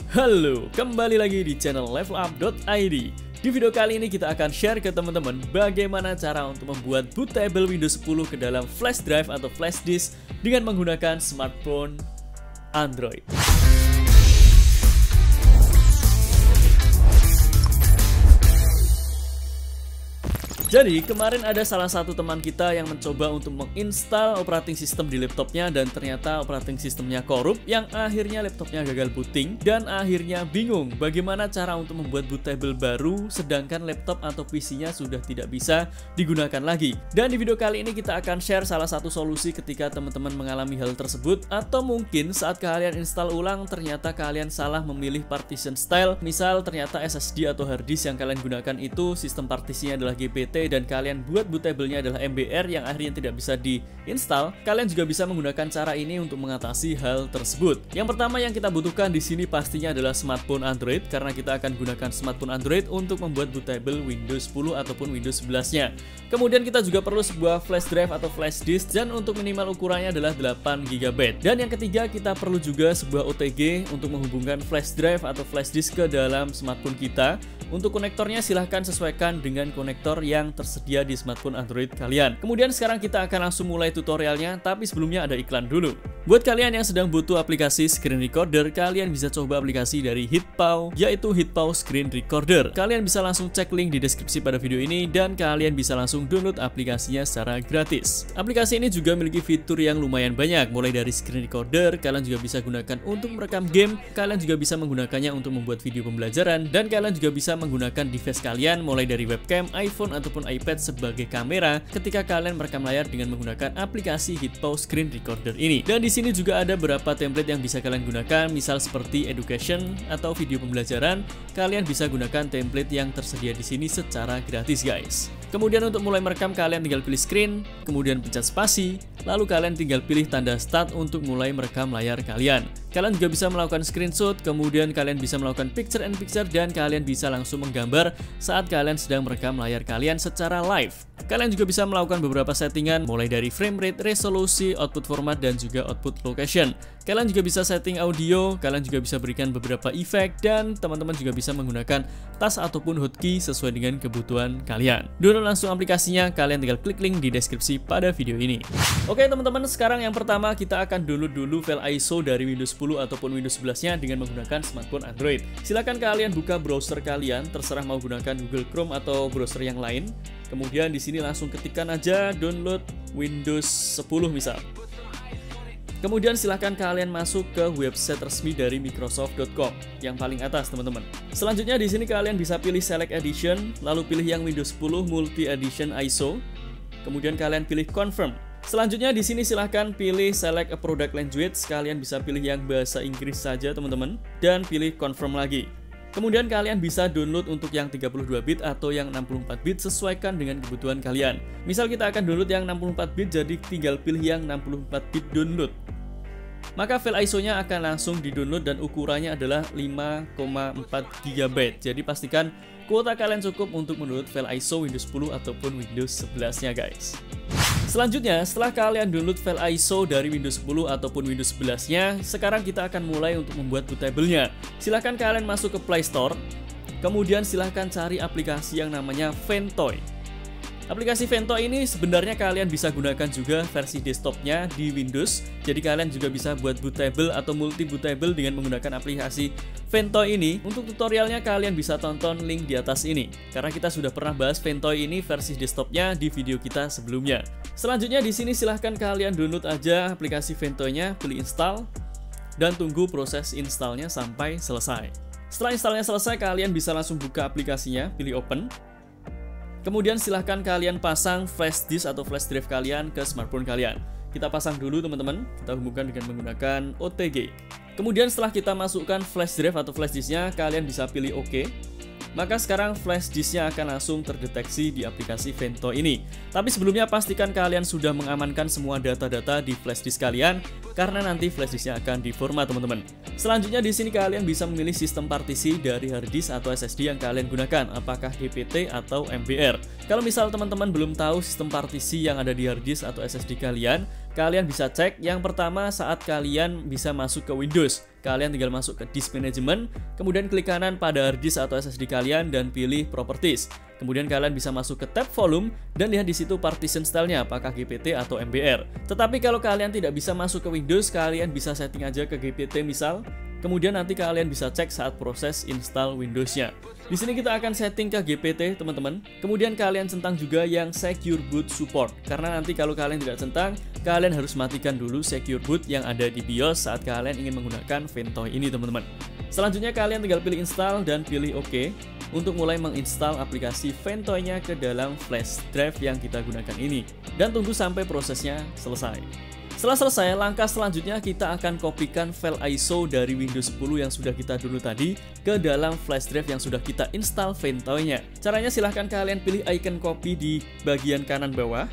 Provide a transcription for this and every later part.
Halo, kembali lagi di channel levelup.id. Di video kali ini kita akan share ke teman-teman bagaimana cara untuk membuat bootable Windows 10 ke dalam flash drive atau flash disk dengan menggunakan smartphone Android. Jadi, kemarin ada salah satu teman kita yang mencoba untuk menginstal operating system di laptopnya dan ternyata operating systemnya korup yang akhirnya laptopnya gagal booting dan akhirnya bingung bagaimana cara untuk membuat bootable baru sedangkan laptop atau PC-nya sudah tidak bisa digunakan lagi. Dan di video kali ini kita akan share salah satu solusi ketika teman-teman mengalami hal tersebut atau mungkin saat kalian install ulang ternyata kalian salah memilih partition style, misal ternyata SSD atau hard disk yang kalian gunakan itu sistem partisinya adalah GPT dan kalian buat bootable-nya adalah MBR yang akhirnya tidak bisa diinstal, kalian juga bisa menggunakan cara ini untuk mengatasi hal tersebut. Yang pertama yang kita butuhkan di sini pastinya adalah smartphone Android karena kita akan gunakan smartphone Android untuk membuat bootable Windows 10 ataupun Windows 11-nya. Kemudian kita juga perlu sebuah flash drive atau flash disk dan untuk minimal ukurannya adalah 8 GB. Dan yang ketiga kita perlu juga sebuah OTG untuk menghubungkan flash drive atau flash disk ke dalam smartphone kita. Untuk konektornya silahkan sesuaikan dengan konektor yang tersedia di smartphone Android kalian. Kemudian sekarang kita akan langsung mulai tutorialnya, tapi sebelumnya ada iklan dulu. Buat kalian yang sedang butuh aplikasi screen recorder, kalian bisa coba aplikasi dari Hitpau, yaitu Hitpau Screen Recorder. Kalian bisa langsung cek link di deskripsi pada video ini dan kalian bisa langsung download aplikasinya secara gratis. Aplikasi ini juga memiliki fitur yang lumayan banyak, mulai dari screen recorder, kalian juga bisa gunakan untuk merekam game, kalian juga bisa menggunakannya untuk membuat video pembelajaran, dan kalian juga bisa menggunakan device kalian mulai dari webcam, iPhone ataupun iPad sebagai kamera ketika kalian merekam layar dengan menggunakan aplikasi Hitpau Screen Recorder ini. Dan di sini juga ada beberapa template yang bisa kalian gunakan, misal seperti education atau video pembelajaran. Kalian bisa gunakan template yang tersedia di sini secara gratis, guys. Kemudian untuk mulai merekam kalian tinggal pilih screen, kemudian pencet spasi, lalu kalian tinggal pilih tanda start untuk mulai merekam layar kalian. Kalian juga bisa melakukan screenshot, kemudian kalian bisa melakukan picture in picture dan kalian bisa langsung menggambar saat kalian sedang merekam layar kalian secara live. Kalian juga bisa melakukan beberapa settingan mulai dari frame rate, resolusi, output format dan juga output location. Kalian juga bisa setting audio, kalian juga bisa berikan beberapa efek dan teman-teman juga bisa menggunakan tas ataupun hotkey sesuai dengan kebutuhan kalian. Download langsung aplikasinya, kalian tinggal klik link di deskripsi pada video ini. Oke teman-teman, sekarang yang pertama kita akan download dulu file ISO dari Windows 10 ataupun Windows 11-nya dengan menggunakan smartphone Android. Silakan kalian buka browser kalian, terserah mau gunakan Google Chrome atau browser yang lain. Kemudian di sini langsung ketikkan aja download Windows 10 misal. Kemudian silahkan kalian masuk ke website resmi dari Microsoft.com yang paling atas teman-teman. Selanjutnya di sini kalian bisa pilih Select Edition, lalu pilih yang Windows 10 Multi Edition ISO. Kemudian kalian pilih Confirm. Selanjutnya di sini silahkan pilih Select a Product Language, kalian bisa pilih yang bahasa Inggris saja teman-teman, dan pilih Confirm lagi. Kemudian kalian bisa download untuk yang 32 bit atau yang 64 bit sesuaikan dengan kebutuhan kalian. Misal kita akan download yang 64 bit, jadi tinggal pilih yang 64 bit download. Maka file ISO-nya akan langsung di-download dan ukurannya adalah 5,4 GB. Jadi pastikan kuota kalian cukup untuk mendownload file ISO Windows 10 ataupun Windows 11-nya, guys. Selanjutnya, setelah kalian download file ISO dari Windows 10 ataupun Windows 11-nya, sekarang kita akan mulai untuk membuat bootable-nya. Silahkan kalian masuk ke Play Store, kemudian silahkan cari aplikasi yang namanya Ventoy. Aplikasi Ventoy ini sebenarnya kalian bisa gunakan juga versi desktopnya di Windows. Jadi kalian juga bisa buat bootable atau multi bootable dengan menggunakan aplikasi Ventoy ini. Untuk tutorialnya kalian bisa tonton link di atas ini, karena kita sudah pernah bahas Ventoy ini versi desktopnya di video kita sebelumnya. Selanjutnya di sini silahkan kalian download aja aplikasi Ventoy-nya, pilih install, dan tunggu proses installnya sampai selesai. Setelah installnya selesai, kalian bisa langsung buka aplikasinya, pilih open. Kemudian silahkan kalian pasang flash disk atau flash drive kalian ke smartphone kalian. Kita pasang dulu teman-teman, kita hubungkan dengan menggunakan OTG. Kemudian setelah kita masukkan flash drive atau flash disknya, kalian bisa pilih OK. Maka sekarang flash disknya akan langsung terdeteksi di aplikasi Ventoy ini. Tapi sebelumnya pastikan kalian sudah mengamankan semua data-data di flash disk kalian, karena nanti flash disknya akan diformat teman-teman. Selanjutnya di sini kalian bisa memilih sistem partisi dari hard disk atau SSD yang kalian gunakan, apakah DPT atau MBR. Kalau misal teman-teman belum tahu sistem partisi yang ada di hard disk atau SSD kalian kalian bisa cek. Yang pertama, saat kalian bisa masuk ke Windows, kalian tinggal masuk ke Disk Management, kemudian klik kanan pada hard disk atau SSD kalian dan pilih Properties. Kemudian kalian bisa masuk ke tab Volume dan lihat di situ partition style-nya apakah GPT atau MBR. Tetapi kalau kalian tidak bisa masuk ke Windows, kalian bisa setting aja ke GPT misal. Kemudian nanti kalian bisa cek saat proses install Windows-nya. Di sini kita akan setting ke GPT, teman-teman. Kemudian kalian centang juga yang Secure Boot Support. Karena nanti kalau kalian tidak centang, kalian harus matikan dulu Secure Boot yang ada di BIOS saat kalian ingin menggunakan Ventoy ini, teman-teman. Selanjutnya kalian tinggal pilih install dan pilih OK untuk mulai menginstal aplikasi Ventoy-nya ke dalam flash drive yang kita gunakan ini. Dan tunggu sampai prosesnya selesai. Setelah selesai, langkah selanjutnya kita akan kopikan file ISO dari Windows 10 yang sudah kita download tadi ke dalam flash drive yang sudah kita install Ventoy-nya. Caranya silahkan kalian pilih icon copy di bagian kanan bawah,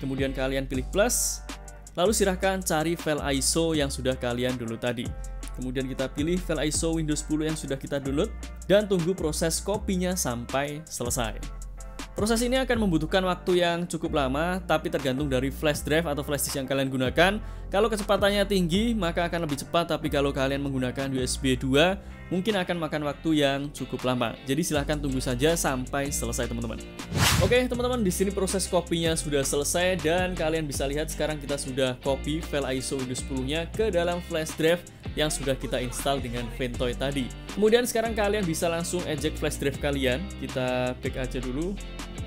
kemudian kalian pilih plus, lalu silahkan cari file ISO yang sudah kalian download tadi. Kemudian kita pilih file ISO Windows 10 yang sudah kita download dan tunggu proses kopinya sampai selesai. Proses ini akan membutuhkan waktu yang cukup lama, tapi tergantung dari flash drive atau flash disk yang kalian gunakan. Kalau kecepatannya tinggi, maka akan lebih cepat, tapi kalau kalian menggunakan USB 2, mungkin akan makan waktu yang cukup lama. Jadi silahkan tunggu saja sampai selesai, teman-teman. Oke, teman-teman, di sini proses kopinya sudah selesai dan kalian bisa lihat sekarang kita sudah copy file ISO Windows 10-nya ke dalam flash drive yang sudah kita install dengan Ventoy tadi. Kemudian sekarang kalian bisa langsung eject flash drive kalian. Kita back aja dulu.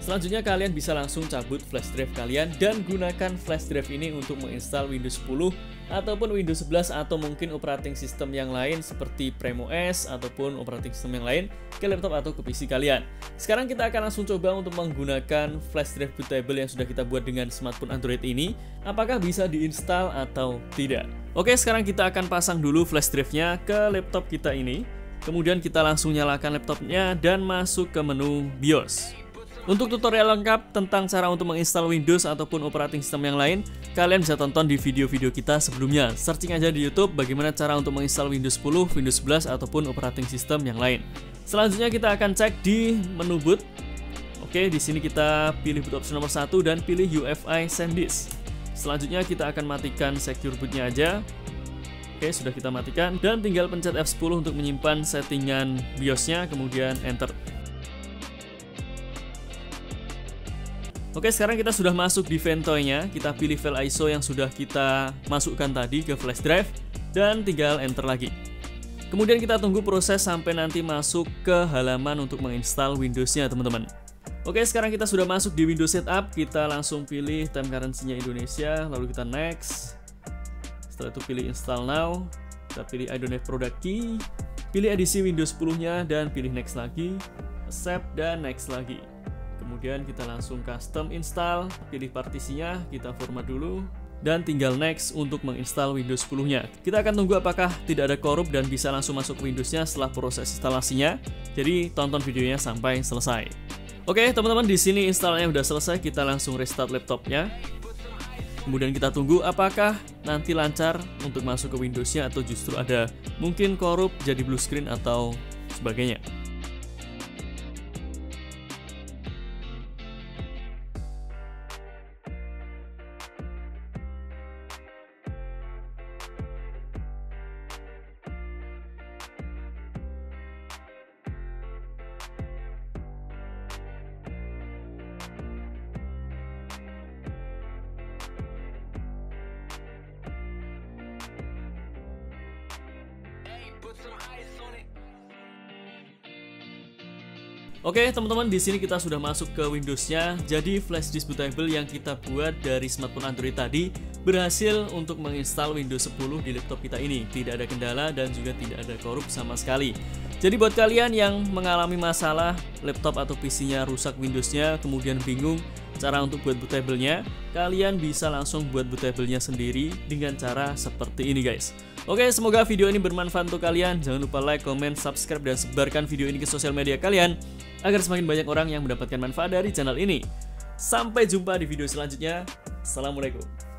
Selanjutnya kalian bisa langsung cabut flash drive kalian dan gunakan flash drive ini untuk menginstal Windows 10 ataupun Windows 11 atau mungkin operating system yang lain seperti PremOS ataupun operating system yang lain ke laptop atau ke PC kalian. Sekarang kita akan langsung coba untuk menggunakan flash drive bootable yang sudah kita buat dengan smartphone Android ini, apakah bisa diinstal atau tidak. Oke, sekarang kita akan pasang dulu flash drive-nya ke laptop kita ini. Kemudian kita langsung nyalakan laptopnya dan masuk ke menu BIOS. Untuk tutorial lengkap tentang cara untuk menginstal Windows ataupun operating system yang lain, kalian bisa tonton di video-video kita sebelumnya. Searching aja di YouTube bagaimana cara untuk menginstal Windows 10, Windows 11 ataupun operating system yang lain. Selanjutnya kita akan cek di menu boot. Oke, di sini kita pilih boot option nomor 1 dan pilih UEFI SanDisk. Selanjutnya kita akan matikan Secure Boot-nya aja. Oke, sudah kita matikan dan tinggal pencet F10 untuk menyimpan settingan BIOS-nya, kemudian enter. Oke, sekarang kita sudah masuk di Ventoy-nya. Kita pilih file ISO yang sudah kita masukkan tadi ke flash drive dan tinggal enter lagi. Kemudian kita tunggu proses sampai nanti masuk ke halaman untuk menginstal Windows-nya, teman-teman. Oke, sekarang kita sudah masuk di Windows Setup. Kita langsung pilih time currency-nya Indonesia, lalu kita next. Setelah itu pilih install now. Kita pilih I don't have product key. Pilih edisi Windows 10-nya dan pilih next lagi. Accept dan next lagi. Kemudian kita langsung custom install, pilih partisinya, kita format dulu, dan tinggal next untuk menginstal Windows 10-nya. Kita akan tunggu apakah tidak ada korup dan bisa langsung masuk ke Windows-nya setelah proses instalasinya. Jadi tonton videonya sampai selesai. Oke, teman-teman, di sini installnya udah selesai, kita langsung restart laptopnya. Kemudian kita tunggu apakah nanti lancar untuk masuk ke Windows-nya atau justru ada mungkin korup jadi blue screen atau sebagainya. Oke, teman-teman, di sini kita sudah masuk ke Windows-nya. Jadi flash disk bootable yang kita buat dari smartphone Android tadi berhasil untuk menginstal Windows 10 di laptop kita ini. Tidak ada kendala dan juga tidak ada korup sama sekali. Jadi buat kalian yang mengalami masalah laptop atau PC-nya rusak Windows-nya, kemudian bingung cara untuk buat bootable-nya, kalian bisa langsung buat bootable-nya sendiri dengan cara seperti ini, guys. Oke, semoga video ini bermanfaat untuk kalian. Jangan lupa like, comment, subscribe, dan sebarkan video ini ke sosial media kalian agar semakin banyak orang yang mendapatkan manfaat dari channel ini. Sampai jumpa di video selanjutnya. Assalamualaikum.